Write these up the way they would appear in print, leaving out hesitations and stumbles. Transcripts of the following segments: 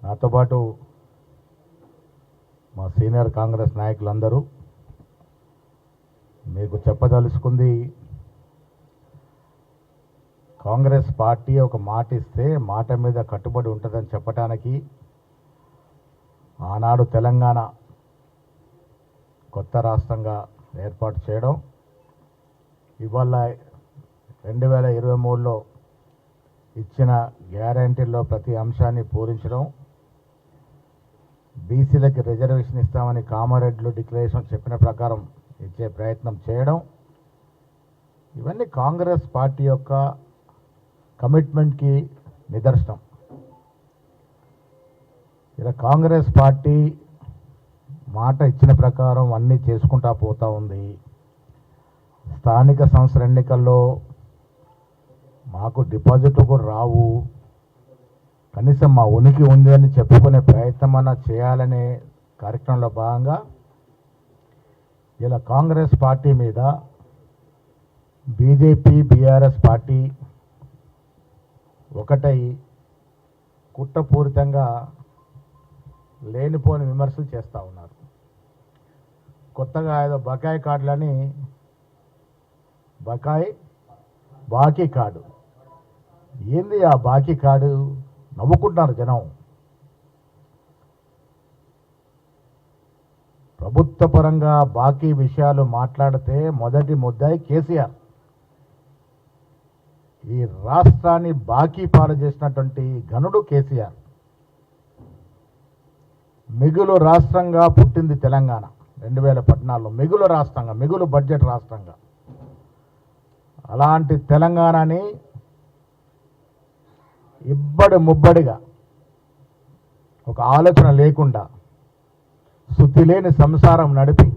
నాతో పాటు మా సీనియర్ కాంగ్రెస్ నాయకులందరూ మీకు చెప్పదలుచుకుంది, కాంగ్రెస్ పార్టీ ఒక మాట ఇస్తే మాట మీద కట్టుబడి ఉంటుందని చెప్పడానికి ఆనాడు తెలంగాణ కొత్త రాష్ట్రంగా ఏర్పాటు చేయడం, ఇవాళ 2023లో ఇచ్చిన గ్యారంటీల్లో ప్రతి అంశాన్ని పూరించడం, బీసీలకి రిజర్వేషన్ ఇస్తామని కామారెడ్డిలో డిక్లరేషన్ చెప్పిన ప్రకారం ఇచ్చే ప్రయత్నం చేయడం, ఇవన్నీ కాంగ్రెస్ పార్టీ యొక్క కమిట్మెంట్కి నిదర్శనం. ఇలా కాంగ్రెస్ పార్టీ మాట ఇచ్చిన ప్రకారం అన్నీ చేసుకుంటా పోతూ ఉంది. స్థానిక సంస్థల ఎన్నికల్లో మాకు డిపాజిట్లు కూడా రావు, కనీసం మా ఉనికి ఉంది అని చెప్పుకునే ప్రయత్నం అన్నా చేయాలనే కార్యక్రమంలో భాగంగా ఇలా కాంగ్రెస్ పార్టీ మీద బీజేపీ బీఆర్ఎస్ పార్టీ ఒకటై కుట్రపూరితంగా లేనిపోని విమర్శలు చేస్తూ ఉన్నారు. కొత్తగా ఏదో బకాయి కార్డులని బాకీ కార్డు ఏంది? ఆ బాకీ కార్డు నవ్వుకుంటున్నారు జనం. ప్రభుత్వ పరంగా బాకీ విషయాలు మాట్లాడితే మొదటి ముద్దాయి కేసీఆర్. ఈ రాష్ట్రాన్ని బాకీ పాలు చేసినటువంటి ఘనుడు కేసీఆర్. మిగులు రాష్ట్రంగా పుట్టింది తెలంగాణ 2014లో, మిగులు రాష్ట్రంగా, మిగులు బడ్జెట్ రాష్ట్రంగా. అలాంటి తెలంగాణని ఇబ్బడి ముబ్బడిగా ఒక ఆలోచన లేకుండా శుద్ధి లేని సంసారం నడిపి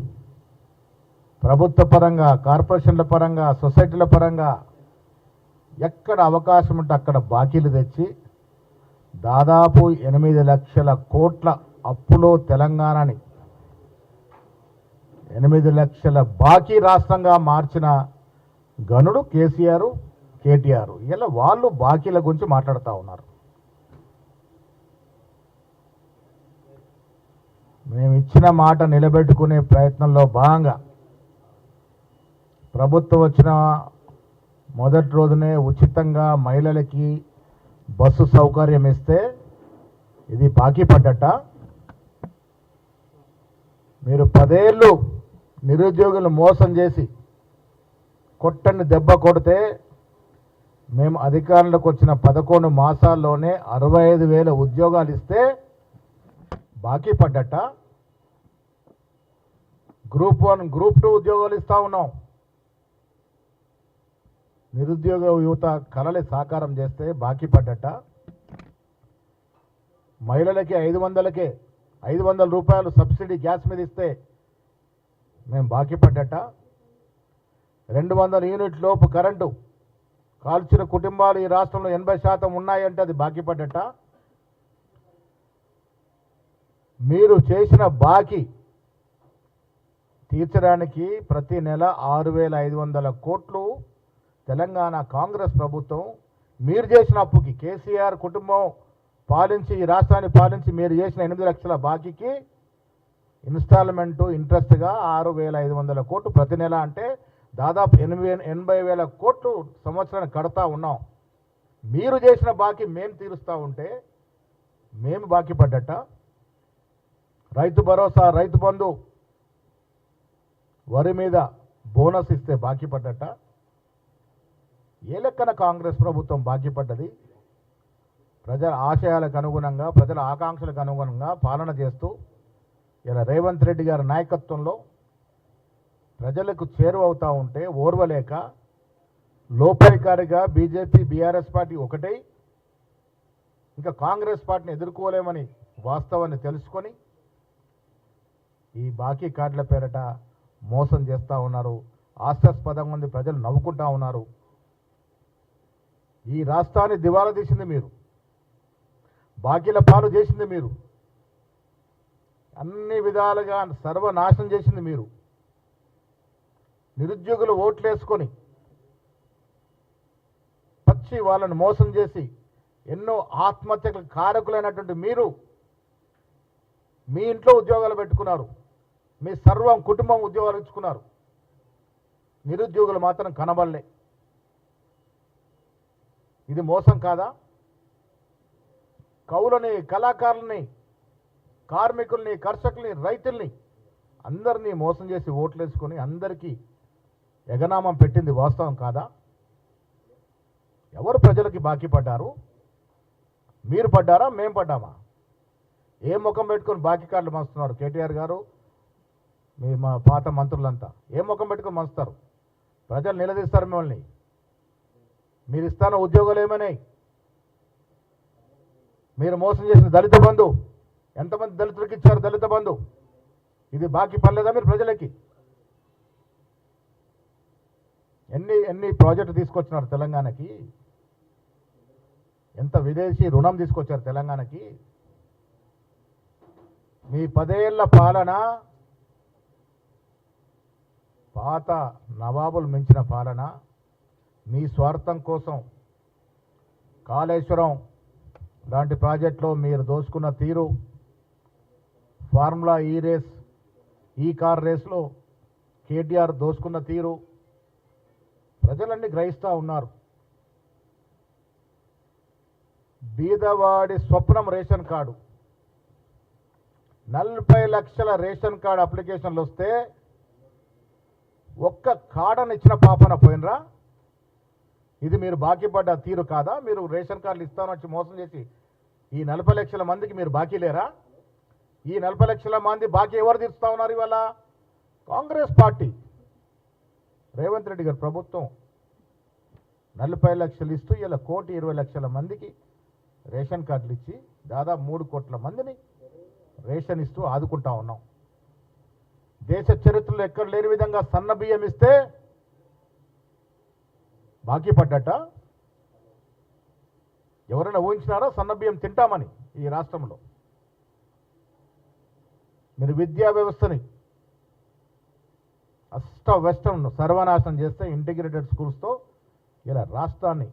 ప్రభుత్వ పరంగా, కార్పొరేషన్ల పరంగా, సొసైటీల పరంగా ఎక్కడ అవకాశం ఉంటే అక్కడ బాకీలు తెచ్చి దాదాపు 8 లక్షల కోట్ల అప్పులో తెలంగాణని 8 లక్షల బాకీ రాష్ట్రంగా మార్చిన ఘనుడు కేసీఆర్, కేటీఆర్. ఇలా వాళ్ళు బాకీల గురించి మాట్లాడుతూ ఉన్నారు. మేము ఇచ్చిన మాట నిలబెట్టుకునే ప్రయత్నంలో భాగంగా ప్రభుత్వం వచ్చిన మొదటి రోజునే ఉచితంగా మహిళలకి బస్సు సౌకర్యం ఇస్తే ఇది బాకీ పడ్డట. మీరు 10 ఏళ్ళు నిరుద్యోగులు మోసం చేసి కొట్టని దెబ్బ కొడితే మేము అధికారంలోకి వచ్చిన 11 మాసాల్లోనే 65,000 ఉద్యోగాలు ఇస్తే బాకీ పడ్డట. గ్రూప్ 1, గ్రూప్ 2 ఉద్యోగాలు ఇస్తా ఉన్నాం. నిరుద్యోగ యువత కలలు సాకారం చేస్తే బాకీ పడ్డట. మహిళలకి 500 రూపాయలు సబ్సిడీ గ్యాస్ మీద ఇస్తే మేము బాకీ పడ్డట. 200 యూనిట్ లోపు కరెంటు కాల్చిన కుటుంబాలు ఈ రాష్ట్రంలో 80% ఉన్నాయంటే అది బాకీ పడ్డట. మీరు చేసిన బాకీ తీర్చడానికి ప్రతి నెల 6,500 కోట్లు తెలంగాణ కాంగ్రెస్ ప్రభుత్వం మీరు చేసిన అప్పుకి, కేసీఆర్ కుటుంబం పాలించి ఈ రాష్ట్రాన్ని పాలించి మీరు చేసిన 8 లక్షల బాకీకి ఇన్స్టాల్మెంటు ఇంట్రెస్ట్గా 6,500 కోట్లు ప్రతి నెల, అంటే దాదాపు 80,000 కోట్లు సంవత్సరానికి కడతా ఉన్నాం. మీరు చేసిన బాకీ మేము తీరుస్తూ ఉంటే మేము బాకీ పడ్డట. రైతు భరోసా, రైతు బంధు, వరి మీద బోనస్ ఇస్తే బాకీ పడ్డట. ఏ లెక్కన కాంగ్రెస్ ప్రభుత్వం బాకీ పడ్డది? ప్రజల ఆశయాలకు అనుగుణంగా, ప్రజల ఆకాంక్షలకు అనుగుణంగా పాలన చేస్తూ ఇలా రేవంత్ రెడ్డి గారి నాయకత్వంలో ప్రజలకు చేరువవుతూ ఉంటే ఓర్వలేక లోపాయికారిగా బీజేపీ బీఆర్ఎస్ పార్టీ ఒకటై ఇంకా కాంగ్రెస్ పార్టీని ఎదుర్కోలేమని వాస్తవాన్ని తెలుసుకొని ఈ బాకీ కార్డుల పేరట మోసం చేస్తూ ఉన్నారు. హాస్యాస్పదంగా మంది ప్రజలు నవ్వుకుంటా ఉన్నారు. ఈ రాష్ట్రాన్ని దివాలా తీసింది మీరు, బాకీల పాలు చేసింది మీరు, అన్ని విధాలుగా సర్వనాశనం చేసింది మీరు. నిరుద్యోగులు ఓట్లేసుకొని పచ్చి వాళ్ళని మోసం చేసి ఎన్నో ఆత్మహత్యలకు కారకులైనటువంటి మీరు మీ ఇంట్లో ఉద్యోగాలు పెట్టుకున్నారు, మీ సర్వం కుటుంబం ఉద్యోగాలు ఇచ్చుకున్నారు, నిరుద్యోగులు మాత్రం కనబడలే. ఇది మోసం కాదా? కవులని, కళాకారుల్ని, కార్మికుల్ని, కర్షకుల్ని, రైతుల్ని అందరినీ మోసం చేసి ఓట్లేసుకొని అందరికీ ఎగనామం పెట్టింది వాస్తవం కాదా? ఎవరు ప్రజలకి బాకీ పడ్డారు? మీరు పడ్డారా, మేం పడ్డామా? ఏ ముఖం పెట్టుకొని బాకీ కార్డులు మంచుతున్నారు కేటీఆర్ గారు, మా పాత మంత్రులంతా ఏ ముఖం పెట్టుకొని మంచుతారు? ప్రజలు నిలదీస్తారు మిమ్మల్ని. మీరు ఇస్తాన ఉద్యోగాలు ఏమైనాయి? మీరు మోసం చేసిన దళిత బంధు ఎంతమంది దళితులకు ఇచ్చారు? దళిత బంధు ఇది బాకీ పడలేదా మీరు ప్రజలకి? ఎన్ని ప్రాజెక్టులు తీసుకొచ్చినారు తెలంగాణకి? ఎంత విదేశీ రుణం తీసుకొచ్చారు తెలంగాణకి? మీ 10 ఏళ్ల పాలన పాత నవాబులు మించిన పాలన. మీ స్వార్థం కోసం కాళేశ్వరం లాంటి ప్రాజెక్టులో మీరు దోచుకున్న తీరు, ఫార్ములా ఈ రేస్, ఈ కార్ రేస్లో కేటీఆర్ దోచుకున్న తీరు ప్రజలన్నీ గ్రహిస్తూ ఉన్నారు. బీదవాడి స్వప్నం రేషన్ కార్డు. 40 లక్షల రేషన్ కార్డు అప్లికేషన్లు వస్తే ఒక్క కార్డును ఇచ్చిన పాపన పోయినరా? ఇది మీరు బాకీ పడ్డ తీరు కాదా? మీరు రేషన్ కార్డులు ఇస్తామని మోసం చేసి ఈ 40 లక్షల మందికి మీరు బాకీ లేరా? ఈ 40 లక్షల మంది బాకీ ఎవరు తీరుస్తా ఉన్నారు ఇవాళ? కాంగ్రెస్ పార్టీ, రేవంత్ రెడ్డి గారి ప్రభుత్వం 40 లక్షలు ఇస్తూ ఇలా 1,20,00,000 మందికి రేషన్ కార్డులు ఇచ్చి దాదాపు 3 కోట్ల మందిని రేషన్ ఇస్తూ ఆదుకుంటా ఉన్నాం. దేశ చరిత్రలో ఎక్కడ లేని విధంగా సన్న బియ్యం ఇస్తే బాకీ పడ్డట. ఎవరైనా ఊహించినారా సన్న బియ్యం తింటామని ఈ రాష్ట్రంలో? మీరు విద్యా వ్యవస్థని వెస్టర్న్ సర్వనాశనం చేస్తే ఇంటిగ్రేటెడ్ స్కూల్స్తో ఇలా రాష్ట్రాన్ని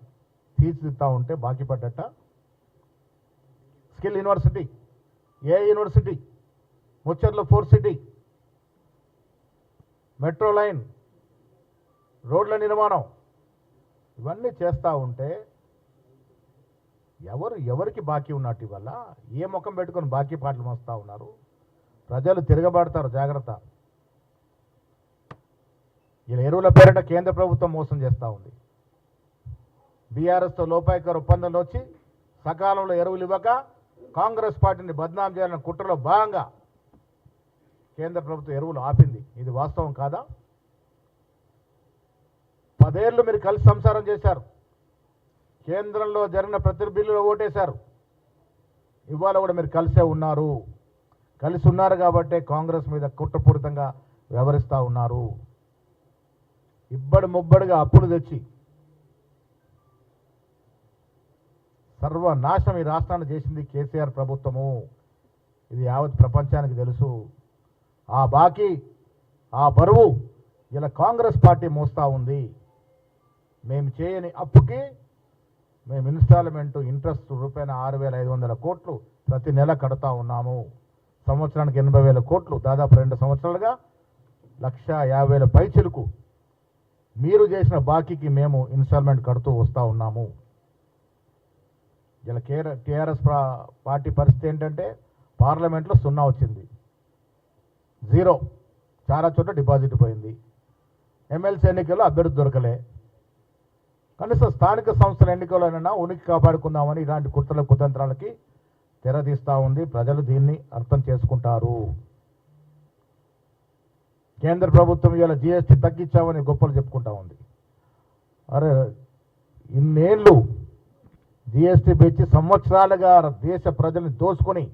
తీర్చిదిద్దా ఉంటే బాకీ పడ్డట. స్కిల్ యూనివర్సిటీ, ఏ university, Mucherla 4 city, metro line, రోడ్ల నిర్మాణం, ఇవన్నీ చేస్తూ ఉంటే ఎవరికి బాకీ ఉన్నట్టు ఇవల్ల? ఏ ముఖం పెట్టుకొని బాకీ పాటలు మోస్తూ ఉన్నారు? ప్రజలు తిరగబడతారు, జాగ్రత్త. ఇలా ఎరువుల పేరిట కేంద్ర ప్రభుత్వం మోసం చేస్తూ ఉంది. బీఆర్ఎస్తో లోపాయికారు ఒప్పందంలో వచ్చి సకాలంలో ఎరువులు ఇవ్వక కాంగ్రెస్ పార్టీని బద్నాం చేయాలన్న కుట్రలో భాగంగా కేంద్ర ప్రభుత్వం ఎరువులు ఆపింది. ఇది వాస్తవం కాదా? 10 ఏళ్ళు మీరు కలిసి సంసారం చేశారు. కేంద్రంలో జరిగిన ప్రతి బిల్లులో ఓటేశారు. ఇవాళ కూడా మీరు కలిసే ఉన్నారు. కలిసి ఉన్నారు కాబట్టే కాంగ్రెస్ మీద కుట్రపూరితంగా వ్యవహరిస్తూ ఉన్నారు. ఇబ్బడి ముబ్బడిగా అప్పులు తెచ్చి సర్వనాశనం ఈ రాష్ట్రాన్ని చేసింది కేసీఆర్ ప్రభుత్వము. ఇది యావత్ ప్రపంచానికి తెలుసు. ఆ బాకీ, ఆ బరువు ఇలా కాంగ్రెస్ పార్టీ మోస్తూ ఉంది. మేము చేయని అప్పుకి మేము ఇన్స్టాల్మెంటు ఇంట్రెస్ట్ రూపాయన 6,500 కోట్లు ప్రతి నెల కడతా ఉన్నాము. సంవత్సరానికి 80,000 కోట్లు, దాదాపు 2 సంవత్సరాలుగా 1,50,000 పైచిలుకు మీరు చేసిన బాకీకి మేము ఇన్స్టాల్మెంట్ కడుతూ వస్తూ ఉన్నాము. ఇలా టీఆర్ఎస్ పార్టీ పరిస్థితి ఏంటంటే పార్లమెంట్లో 0 వచ్చింది, 0. చాలా చోట్ల డిపాజిట్ పోయింది. ఎమ్మెల్సీ ఎన్నికల్లో అభ్యర్థి దొరకలే. కనీసం స్థానిక సంస్థల ఎన్నికల్లోనైనా ఉనికి కాపాడుకుందామని ఇలాంటి కుట్రల కుతంత్రాలకి తెరదీస్తూ ఉంది. ప్రజలు దీన్ని అర్థం చేసుకుంటారు. కేంద్ర ప్రభుత్వం ఇవాళ జీఎస్టీ తగ్గించామని గొప్పలు చెప్పుకుంటా ఉంది. అరే, ఇన్నేళ్ళు జీఎస్టీ పెంచి సంవత్సరాలుగా దేశ ప్రజల్ని దోసుకొని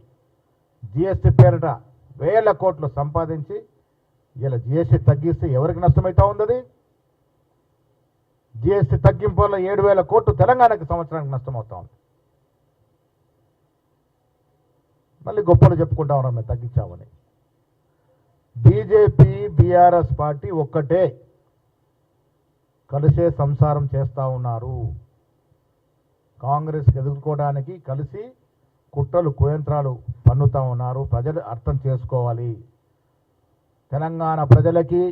జీఎస్టీ పేరిట 1,000 కోట్లు సంపాదించి ఇలా జీఎస్టీ తగ్గిస్తే ఎవరికి నష్టమవుతా ఉంది? అది జీఎస్టీ తగ్గింపు వల్ల 7,000 కోట్లు తెలంగాణకి సంవత్సరానికి నష్టమవుతా ఉంది. మళ్ళీ గొప్పలు చెప్పుకుంటా ఉన్నాం మేము తగ్గించామని. బీజేపీ, బీఆర్ఎస్ పార్టీ ఒక్కటే, కలిసే సంసారం చేస్తూ ఉన్నారు. కాంగ్రెస్కి ఎదుర్కోవడానికి కలిసి కుట్రలు కుయంత్రాలు పన్నుతా ఉన్నారు. ప్రజలు అర్థం చేసుకోవాలి. తెలంగాణ ప్రజలకి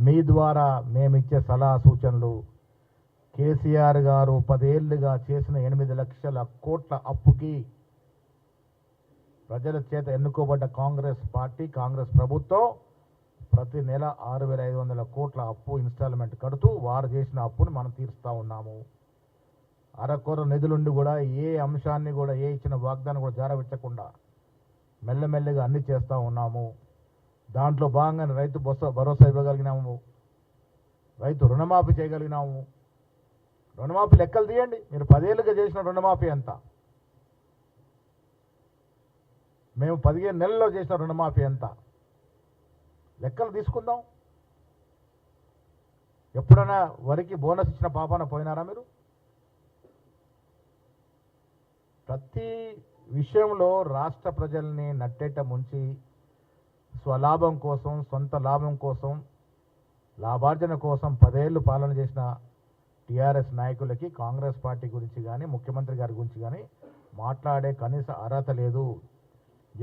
మీ ద్వారా మేమిచ్చే సలహా సూచనలు, కేసీఆర్ గారు 10 ఏళ్లుగా చేసిన 8 లక్షల కోట్ల అప్పుకి ప్రజల చేత ఎన్నుకోబడ్డ కాంగ్రెస్ పార్టీ, కాంగ్రెస్ ప్రభుత్వం ప్రతి నెల 6,500 కోట్ల అప్పు ఇన్స్టాల్మెంట్ కడుతూ వారు చేసిన అప్పుని మనం తీరుస్తూ ఉన్నాము. అరకొర నిధులుండి కూడా ఏ అంశాన్ని కూడా, ఏ ఇచ్చిన వాగ్దానం కూడా జారవించకుండా మెల్లమెల్లగా అన్ని చేస్తూ ఉన్నాము. దాంట్లో భాగంగానే రైతు భరోసా ఇవ్వగలిగినాము, రైతు రుణమాఫీ చేయగలిగినాము. రుణమాఫీ లెక్కలు తీయండి. మీరు 10 ఏళ్ళుగా చేసిన రుణమాఫీ ఎంత? మేము 15 నెలల్లో చేసిన రుణమాఫీ ఎంత? లెక్కలు తీసుకుందాం. ఎప్పుడైనా వరికి బోనస్ ఇచ్చిన పాపాన పోయినారా మీరు? ప్రతి విషయంలో రాష్ట్ర ప్రజల్ని నట్టేట ముంచి స్వలాభం కోసం, సొంత లాభం కోసం, లాభార్జన కోసం 10 ఏళ్ళు పాలన చేసిన టీఆర్ఎస్ నాయకులకి కాంగ్రెస్ పార్టీ గురించి కానీ, ముఖ్యమంత్రి గారి గురించి కానీ మాట్లాడే కనీస అర్హత లేదు.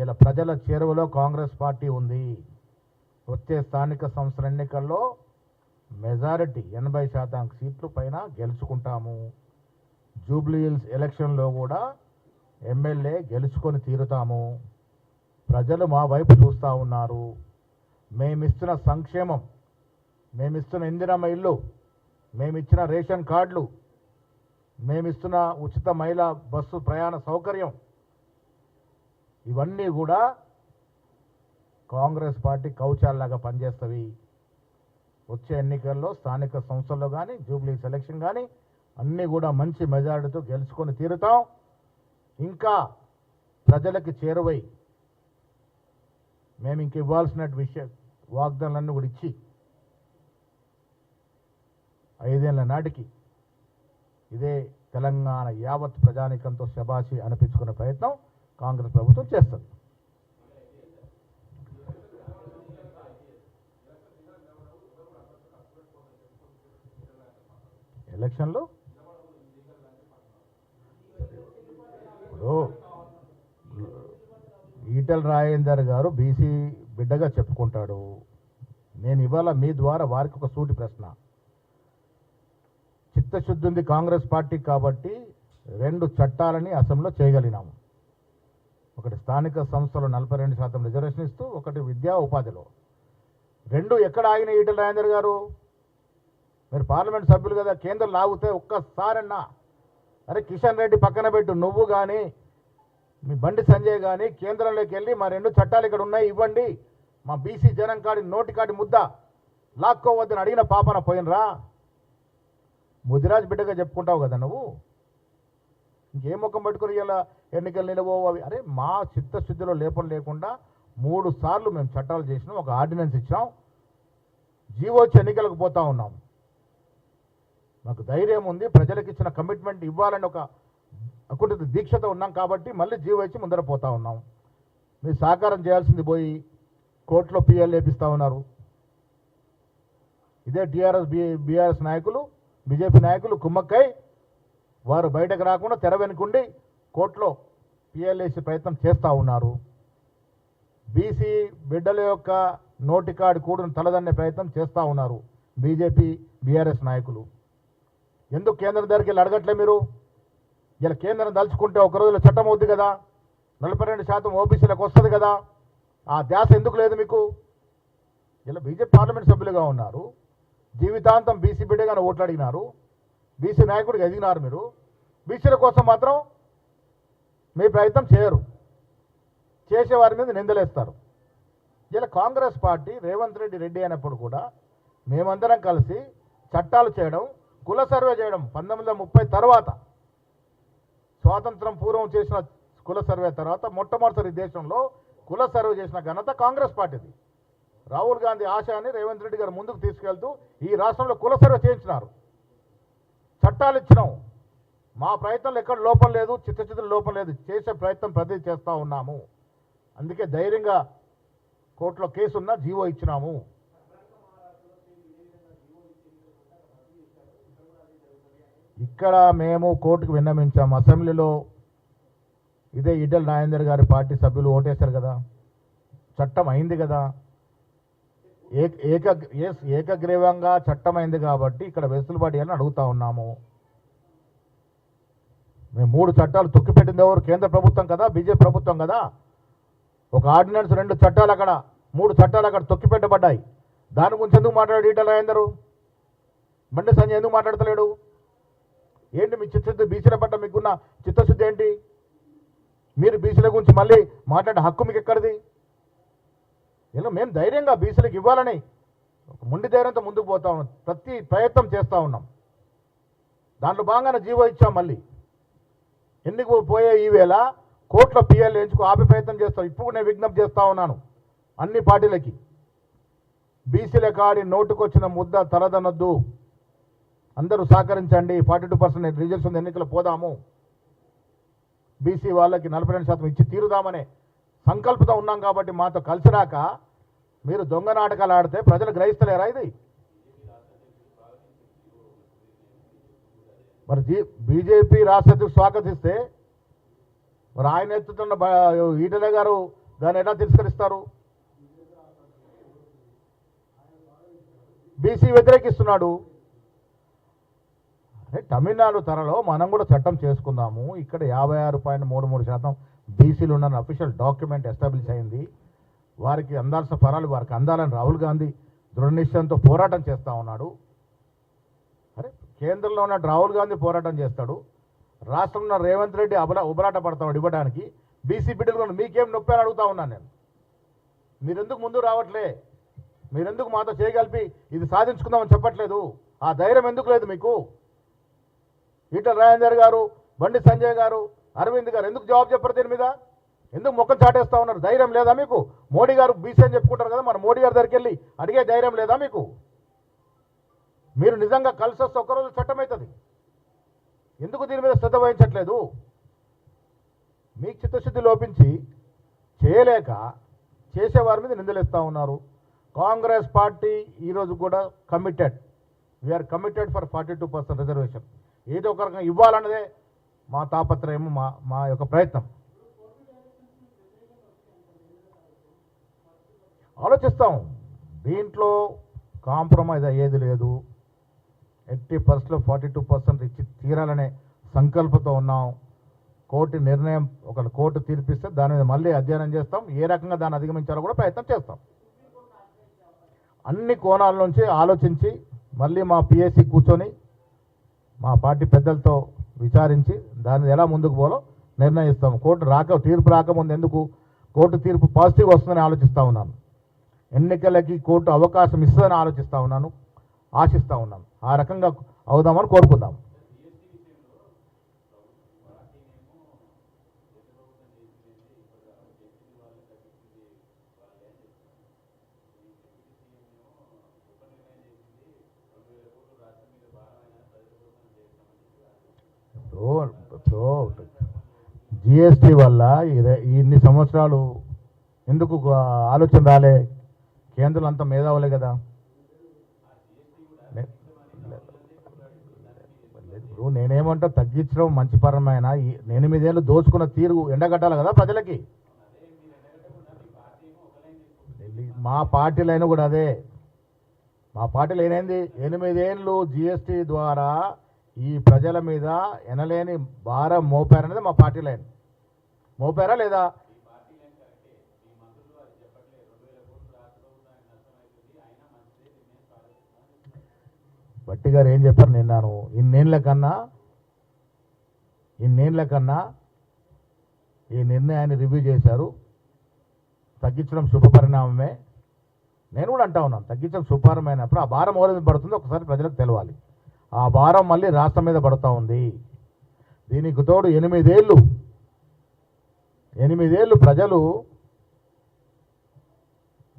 ఇలా ప్రజల చేరువలో కాంగ్రెస్ పార్టీ ఉంది. వచ్చే స్థానిక సంస్థల ఎన్నికల్లో మెజారిటీ 80% సీట్లు పైన గెలుచుకుంటాము. జూబ్లీహిల్స్ ఎలక్షన్లో కూడా ఎమ్మెల్యే గెలుచుకొని తీరుతాము. ప్రజలు మా వైపు చూస్తూ ఉన్నారు. మేమిస్తున్న సంక్షేమం, మేమిస్తున్న ఇందిరమ్మ ఇల్లు, మేమిచ్చిన రేషన్ కార్డులు, మేమిస్తున్న ఉచిత మహిళా బస్సు ప్రయాణ సౌకర్యం, ఇవన్నీ కూడా కాంగ్రెస్ పార్టీ కౌచాల్లాగా పనిచేస్తవి. వచ్చే ఎన్నికల్లో స్థానిక సంస్థల్లో కానీ, జూబ్లీ సెలక్షన్ కానీ అన్నీ కూడా మంచి మెజారిటీతో గెలుచుకొని తీరుతాం. ఇంకా ప్రజలకి చేరువై మేము ఇంక ఇవ్వాల్సిన వాగ్దానాలన్నీ కూడా ఇచ్చి 5 ఏళ్ల నాటికి ఇదే తెలంగాణ యావత్ ప్రజానికంతో శబాషి అనిపించుకునే ప్రయత్నం కాంగ్రెస్ ప్రభుత్వం చేస్తుంది. ఎలక్షన్లో ఈటెల రాజేందర్ గారు బీసీ బిడ్డగా చెప్పుకుంటాడు. నేను ఇవాళ మీ ద్వారా వారికి ఒక సూటి ప్రశ్న. చిత్తశుద్ధి ఉంది కాంగ్రెస్ పార్టీ కాబట్టి 2 చట్టాలని అసెంబ్లీలో చేయగలిగినాము. ఒకటి స్థానిక సంస్థలు 42% రిజర్వేషన్ ఇస్తూ, ఒకటి విద్యా ఉపాధిలో. 2 ఎక్కడ ఆగిన ఈటెల రాజేందర్ గారు? మీరు పార్లమెంట్ సభ్యులు కదా, కేంద్రం లాగితే ఒక్కసారన్నా అరే కిషన్ రెడ్డి పక్కన పెట్టు, నువ్వు కానీ మీ బండి సంజయ్ కానీ కేంద్రంలోకి వెళ్ళి మా 2 చట్టాలు ఇక్కడ ఉన్నాయి ఇవ్వండి, మా బీసీ జనం కాడి నోటికాడి ముద్ద లాక్కోవద్దని అడిగిన పాపన పోయినరా? ముదిరాజ్ బిడ్డగా చెప్పుకుంటావు కదా నువ్వు. ఇంకేం ముఖం పట్టుకుని ఇలా ఎన్నికలు నిలవో అవి? అరే మా చిత్తశుద్ధిలో లేపం లేకుండా 3 సార్లు మేము చట్టాలు చేసినాం, ఒక ఆర్డినెన్స్ ఇచ్చాం, జీవో వచ్చి ఎన్నికలకు పోతా ఉన్నాం. మాకు ధైర్యం ఉంది, ప్రజలకు ఇచ్చిన కమిట్మెంట్ ఇవ్వాలని ఒక అకుంఠిత దీక్షతో ఉన్నాం కాబట్టి మళ్ళీ జీవో ఇచ్చి ముందర పోతా ఉన్నాం. మీరు సహకారం చేయాల్సింది పోయి కోర్టులో పిఎల్ వేపిస్తూ ఉన్నారు. ఇదే బీఆర్ఎస్ నాయకులు, బీజేపీ నాయకులు కుమ్మక్కై వారు బయటకు రాకుండా తెర వెనుకుండి కోర్టులో పిఎల్ వేసే ప్రయత్నం చేస్తూ ఉన్నారు. బీసీ బిడ్డల యొక్క నోటికాడి కూడును తలదన్నే ప్రయత్నం చేస్తూ ఉన్నారు బీజేపీ బీఆర్ఎస్ నాయకులు. ఎందుకు కేంద్రం దగ్గరికి వెళ్ళి అడగట్లే మీరు? ఇలా కేంద్రం దలుచుకుంటే ఒక రోజులో చట్టం అవుద్ది కదా, 42% ఓబీసీలకు వస్తుంది కదా, ఆ ధ్యాస ఎందుకు లేదు మీకు? ఇలా బీజేపీ పార్లమెంట్ సభ్యులుగా ఉన్నారు, జీవితాంతం బీసీ బిడ్డగానే ఓట్లు అడిగినారు, బీసీ నాయకుడికి ఎదిగినారు. మీరు బీసీల కోసం మాత్రం మీ ప్రయత్నం చేయరు, చేసేవారి మీద నిందలేస్తారు. ఇలా కాంగ్రెస్ పార్టీ రేవంత్ రెడ్డి అయినప్పుడు కూడా మేమందరం కలిసి చట్టాలు చేయడం, కుల సర్వే చేయడం, 1930 తర్వాత స్వాతంత్రం పూర్వం చేసిన కుల సర్వే తర్వాత మొట్టమొదటిసారి దేశంలో కుల సర్వే చేసిన ఘనత కాంగ్రెస్ పార్టీది. రాహుల్ గాంధీ ఆశయాన్ని రేవంత్ రెడ్డి గారు ముందుకు తీసుకెళ్తూ ఈ రాష్ట్రంలో కుల సర్వే చేయించినారు, చట్టాలు ఇచ్చినాం. మా ప్రయత్నంలో ఎక్కడ లోపం లేదు, చిత్తశుద్ధుల లోపం లేదు, చేసే ప్రయత్నం ప్రతి చేస్తూ ఉన్నాము. అందుకే ధైర్యంగా కోర్టులో కేసు ఉన్నా జీవో ఇచ్చినాము. ఇక్కడ మేము కోర్టుకు విన్నవించాము, అసెంబ్లీలో ఇదే ఈటెల రాజేందర్ గారి పార్టీ సభ్యులు ఓటేశారు కదా, చట్టం అయింది కదా, ఏకగ్రీవంగా చట్టం అయింది కాబట్టి ఇక్కడ వెసులుబాటు అని అడుగుతా ఉన్నాము. మేము 3 చట్టాలు తొక్కిపెట్టింది ఎవరు? కేంద్ర ప్రభుత్వం కదా, బీజేపీ ప్రభుత్వం కదా. ఒక ఆర్డినెన్స్ 2 చట్టాలు అక్కడ, 3 చట్టాలు అక్కడ తొక్కిపెట్టబడ్డాయి. దాని గురించి ఎందుకు మాట్లాడాడు ఈటెల రాజేందరు? బండి సంజయ్ ఎందుకు మాట్లాడతలేడు? ఏంటి మీ చిత్తశుద్ధి? బీసీల పట్ల మీకున్న చిత్తశుద్ధి ఏంటి? మీరు బీసీల గురించి మళ్ళీ మాట్లాడే హక్కు మీకు ఎక్కడిది? ఇలా మేము ధైర్యంగా బీసీలకు ఇవ్వాలని ఒక మొండి ధైర్యంతో ముందుకు పోతా ఉన్నాం, ప్రతి ప్రయత్నం చేస్తూ ఉన్నాం. దాంట్లో భాగంగానే జీవో ఇచ్చాం. మళ్ళీ ఎన్నిక పోయే ఈవేళ కోట్ల పిఎల్ ఎంచుకు ఆపే ప్రయత్నం చేస్తాం. ఇప్పుడు నేను విజ్ఞప్తి చేస్తూ ఉన్నాను అన్ని పార్టీలకి, బీసీల కాడి నోటుకొచ్చిన ముద్ద తలదనొద్దు, అందరూ సహకరించండి. 42% రిజర్వేషన్ ఎన్నికలు పోదాము, బీసీ వాళ్ళకి 42% ఇచ్చి తీరుదామనే సంకల్పంతో ఉన్నాం. కాబట్టి మాతో కలిసి రాక మీరు దొంగ నాటకాలు ఆడితే ప్రజలు గ్రహిస్తలేరా? ఇది మరి బీజేపీ రాష్ట్ర అధ్యక్షుడు స్వాగతిస్తే మరి ఆయన ఎత్తుతున్న ఈటెల గారు దాన్ని ఎలా తిరస్కరిస్తారు? బీసీ వ్యతిరేకిస్తున్నాడు. తమిళనాడు తరలో మనం కూడా చట్టం చేసుకుందాము. ఇక్కడ 56.33% బీసీలు ఉన్న అఫీషియల్ డాక్యుమెంట్ ఎస్టాబ్లిష్ అయింది. వారికి అందాల్సిన ఫలాలు వారికి అందాలని రాహుల్ గాంధీ దృఢ నిశ్చయంతో పోరాటం చేస్తూ ఉన్నాడు. అరే కేంద్రంలో ఉన్న రాహుల్ గాంధీ పోరాటం చేస్తాడు, రాష్ట్రంలో రేవంత్ రెడ్డి ఉబరాట పడతాడు ఇవ్వడానికి. బీసీ బిడ్డలు మీకేం నొప్పి అని అడుగుతా ఉన్నాను నేను. మీరెందుకు ముందు రావట్లే? మీరెందుకు మాతో చేయగలిపి ఇది సాధించుకుందామని చెప్పట్లేదు? ఆ ధైర్యం ఎందుకు లేదు మీకు? ఈటెల రాజేందర్ గారు, బండి సంజయ్ గారు, అరవింద్ గారు ఎందుకు జవాబు చెప్పరు దీని మీద? ఎందుకు మొక్కలు చాటేస్తూ ఉన్నారు? ధైర్యం లేదా మీకు? మోడీ గారు బీసీ అని చెప్పుకుంటారు కదా, మన మోడీ గారి దగ్గరికి వెళ్ళి అడిగే ధైర్యం లేదా మీకు? మీరు నిజంగా కలిసి వస్తే ఒక్కరోజు చట్టం అవుతుంది. ఎందుకు దీని మీద శ్రద్ధ వహించట్లేదు? మీకు చిత్తశుద్ధి లోపించి చేయలేక చేసేవారి మీద నిందలేస్తూ ఉన్నారు. కాంగ్రెస్ పార్టీ ఈరోజు కూడా committed, we are committed for 42% reservation. ఏదో ఒక రకంగా ఇవ్వాలన్నదే మా తాపత్రయము, మా యొక్క ప్రయత్నం. ఆలోచిస్తాం. దీంట్లో కాంప్రమైజ్ అయ్యేది లేదు. 80%లో 42% ఇచ్చి తీరాలనే సంకల్పంతో ఉన్నాం. కోర్టు నిర్ణయం, ఒక కోర్టు తీర్పిస్తే దాని మీద మళ్ళీ అధ్యయనం చేస్తాం. ఏ రకంగా దాన్ని అధిగమించాలో కూడా ప్రయత్నం చేస్తాం. అన్ని కోణాల నుంచి ఆలోచించి మళ్ళీ మా పిఎస్సి కూర్చొని మా పార్టీ పెద్దలతో విచారించి దాన్ని ఎలా ముందుకు పోలో నిర్ణయిస్తాం. తీర్పు రాకముందు ఎందుకు కోర్టు తీర్పు పాజిటివ్ వస్తుందని ఆలోచిస్తూ ఉన్నాను. ఎన్నికలకి కోర్టు అవకాశం ఇస్తుందని ఆలోచిస్తూ ఉన్నాను, ఆశిస్తూ ఉన్నాను. ఆ రకంగా అవుదామని కోరుకుందాం. జిఎస్టీ వల్ల ఇన్ని సంవత్సరాలు ఎందుకు ఆలోచన రాలే? కేంద్రం అంతా మేధావులే కదా. ఇప్పుడు నేనేమంటా, తగ్గించడం మంచి పరమైన 8 ఏళ్ళు దోచుకున్న తీరు ఎండగట్టాలి కదా ప్రజలకి. మా పార్టీలైనా కూడా అదే. మా పార్టీలు ఏమైంది? 8 ఏళ్ళు జిఎస్టీ ద్వారా ఈ ప్రజల మీద ఎనలేని భారం మోపారనేది మా పార్టీ లైన్. మోపారా లేదా? బట్టి గారు ఏం చెప్పారు నిన్నాను? ఇన్నేళ్ల కన్నా ఈ నిర్ణయాన్ని రివ్యూ చేశారు. తగ్గించడం శుభపరిణామమే. నేను కూడా అంటా ఉన్నాను, తగ్గించడం శుభపరిణమైనప్పుడు ఆ భారం ఎవరి పడుతుందో ఒకసారి ప్రజలకు తెలవాలి. ఆ భారం మళ్ళీ రాష్ట్రం మీద పడుతూ ఉంది. దీనికి తోడు 8 ఏళ్ళు ప్రజలు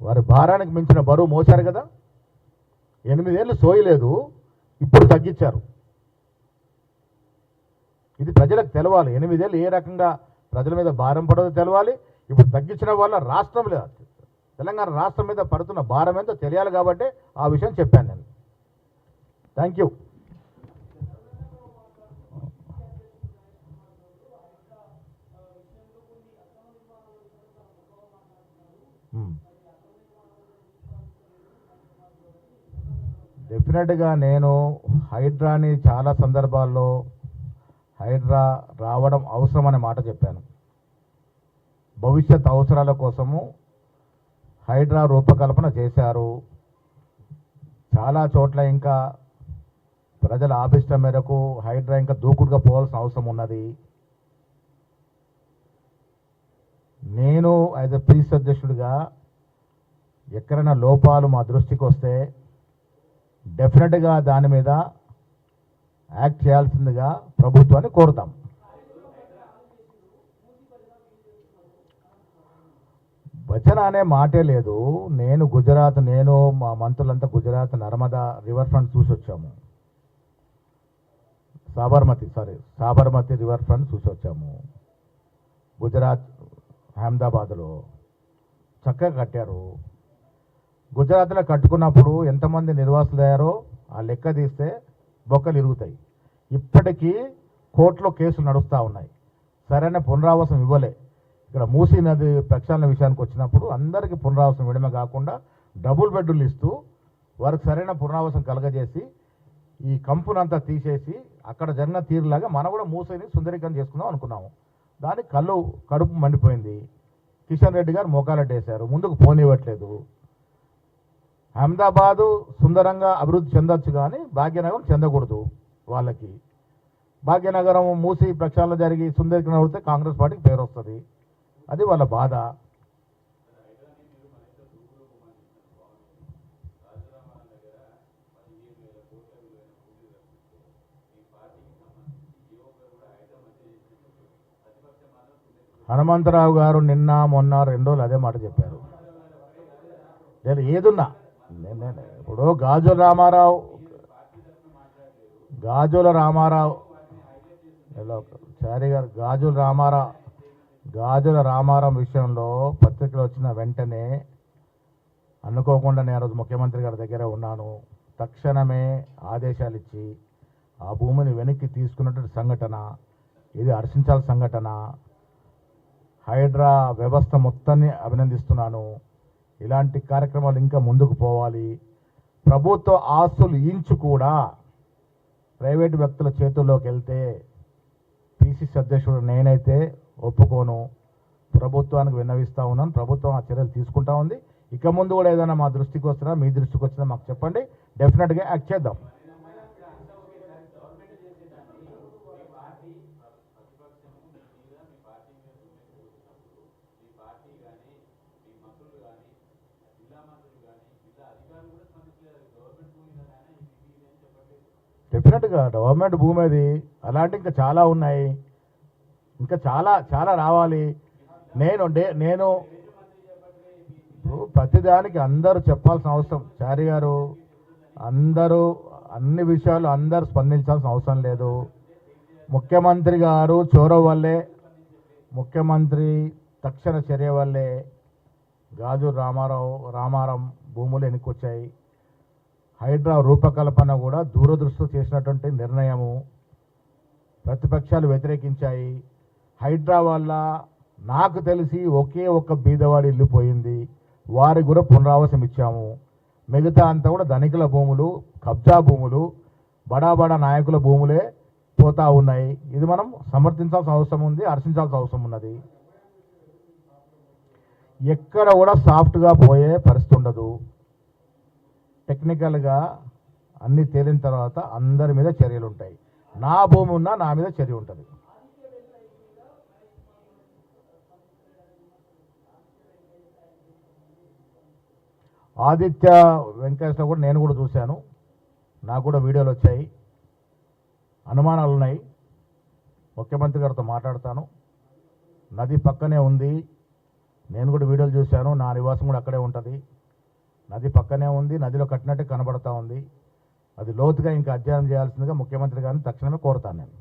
వారి భారానికి మించిన బరువు మోశారు కదా. 8 ఏళ్ళు సోయలేదు, ఇప్పుడు తగ్గించారు. ఇది ప్రజలకు తెలవాలి. 8 ఏళ్ళు ఏ రకంగా ప్రజల మీద భారం పడదో తెలవాలి. ఇప్పుడు తగ్గించడం వల్ల రాష్ట్రం మీద, తెలంగాణ రాష్ట్రం మీద పడుతున్న భారం ఏంటో తెలియాలి కాబట్టి ఆ విషయం చెప్పాను నేను. Thank you. డెఫినెట్గా నేను హైడ్రాని చాలా సందర్భాల్లో హైడ్రా రావడం అవసరం అనే మాట చెప్పాను. భవిష్యత్ అవసరాల కోసము హైడ్రా రూపకల్పన చేశారు. చాలా చోట్ల ఇంకా ప్రజల ఆభిష్టం మేరకు హైడ్రా ఇంకా దూకుడుగా పోవాల్సిన అవసరం ఉన్నది. నేను యాజ్ ఎ పీస్ అధ్యక్షుడిగా ఎక్కడైనా లోపాలు మా దృష్టికి వస్తే డెఫినెట్గా దాని మీద యాక్ట్ చేయాల్సిందిగా ప్రభుత్వాన్ని కోరుతాం. భజన అనే మాటే లేదు. నేను మా మంత్రులంతా గుజరాత్ నర్మదా రివర్ ఫ్రంట్ చూసి వచ్చాము. సాబర్మతి రివర్ ఫ్రంట్ చూసి వచ్చాము. గుజరాత్ అహ్మదాబాద్లో చక్కగా కట్టారు. గుజరాత్లో కట్టుకున్నప్పుడు ఎంతమంది నిర్వాసులు అయ్యారో ఆ లెక్క తీస్తే బొక్కలు ఇరుగుతాయి. ఇప్పటికీ కోర్టులో కేసులు నడుస్తూ ఉన్నాయి. సరైన పునరావాసం ఇవ్వలే. ఇక్కడ మూసీ నది ప్రక్షాళన విషయానికి వచ్చినప్పుడు అందరికీ పునరావాసం ఇవ్వడమే కాకుండా డబుల్ బెడ్రూమ్లు ఇస్తూ వారికి సరైన పునరావాసం కలగజేసి ఈ కంపునంతా తీసేసి అక్కడ జరిగిన తీరులాగా మనం కూడా మూసీని సుందరీకరణ చేసుకుందాం అనుకున్నాము. దానికి కడుపు మండిపోయింది. కిషన్ రెడ్డి గారు మోకాలెట్టేశారు, ముందుకు పోనివ్వట్లేదు. అహ్మదాబాదు సుందరంగా అభివృద్ధి చెందొచ్చు కానీ భాగ్యనగరం చెందకూడదు. వాళ్ళకి భాగ్యనగరం మూసి ప్రక్షాళన జరిగి సుందరీకరణ అవుతే కాంగ్రెస్ పార్టీకి పేరు వస్తుంది. అది వాళ్ళ బాధ. హనుమంతరావు గారు నిన్న మొన్న 2 రోజులు అదే మాట చెప్పారు. నేను ఏదున్నా ఇప్పుడు గాజుల రామారావు చారి గారు గాజుల రామారావు విషయంలో పత్రికలు వచ్చిన వెంటనే అనుకోకుండా నేను రోజు ముఖ్యమంత్రి గారి దగ్గర ఉన్నాను. తక్షణమే ఆదేశాలు ఇచ్చి ఆ భూమిని వెనక్కి తీసుకున్నటువంటి సంఘటన ఇది హర్షించాల్సిన సంఘటన. హైడ్రా వ్యవస్థ మొత్తాన్ని అభినందిస్తున్నాను. ఇలాంటి కార్యక్రమాలు ఇంకా ముందుకు పోవాలి. ప్రభుత్వ ఆస్తులు ఇంచు కూడా ప్రైవేటు వ్యక్తుల చేతుల్లోకి వెళ్తే పిసిసి అధ్యక్షుడు నేనైతే ఒప్పుకోను. ప్రభుత్వానికి విన్నవిస్తూ ఉన్నాను. ప్రభుత్వం ఆ చర్యలు తీసుకుంటా ఉంది. ఇక ముందు కూడా ఏదైనా మా దృష్టికి వచ్చినా మీ దృష్టికి వచ్చినా మాకు చెప్పండి, డెఫినెట్గా యాక్ట్ చేద్దాం. డెఫినెట్గా గవర్నమెంట్ భూమి అది. అలాంటి ఇంకా చాలా ఉన్నాయి, ఇంకా చాలా రావాలి. నేను ప్రతిదానికి అందరూ చెప్పాల్సిన అవసరం చారి గారు, అన్ని విషయాలు అందరూ స్పందించాల్సిన అవసరం లేదు. ముఖ్యమంత్రి గారు చొరవ వల్లే, ముఖ్యమంత్రి తక్షణ చర్య వల్లే గాజు రామారం భూములు ఎన్నికొచ్చాయి. హైడ్రా రూపకల్పన కూడా దూరదృష్టి చేసినటువంటి నిర్ణయము. ప్రతిపక్షాలు వ్యతిరేకించాయి. హైడ్రా వల్ల నాకు తెలిసి ఒకే ఒక్క బీదవాడి ఇల్లు పోయింది. వారికి కూడా పునరావాసం ఇచ్చాము. మిగతా అంతా కూడా ధనికుల భూములు, కబ్జా భూములు, బడా నాయకుల భూములే పోతా ఉన్నాయి. ఇది మనం సమర్థించాల్సిన అవసరం ఉంది, హర్షించాల్సిన అవసరం ఉన్నది. ఎక్కడ కూడా సాఫ్ట్గా పోయే పరిస్థితి ఉండదు. టెక్నికల్గా అన్నీ తేలిన తర్వాత అందరి మీద చర్యలు ఉంటాయి. నా భూమి ఉన్నా నా మీద చర్య ఉంటుంది. ఆదిత్య వెంకటేశ్వర కూడా నేను కూడా చూశాను. నాకు కూడా వీడియోలు వచ్చాయి. అనుమానాలు ఉన్నాయి. ముఖ్యమంత్రి గారితో మాట్లాడతాను. నది పక్కనే ఉంది. నేను కూడా వీడియోలు చూశాను. నా నివాసం కూడా అక్కడే ఉంటుంది. నది పక్కనే ఉంది. నదిలో కట్టినట్టే కనబడతా ఉంది. అది లోతుగా ఇంకా అధ్యయనం చేయాల్సిందిగా ముఖ్యమంత్రి గారిని తక్షణమే కోరుతాను. నేను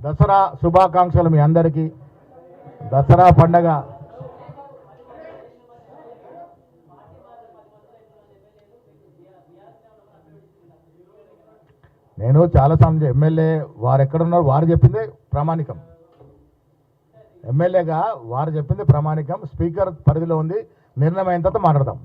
దసరా శుభాకాంక్షలు మీ అందరికీ. దసరా పండగ నేను చాలా సమయం ఎమ్మెల్యే వారు ఎక్కడున్నారు వారు చెప్పిందే ప్రామాణికం. ఎమ్మెల్యేగా వారు చెప్పింది ప్రామాణికం. స్పీకర్ పరిధిలో ఉంది. నిర్ణయం అయిన తర్వాత మాట్లాడదాం.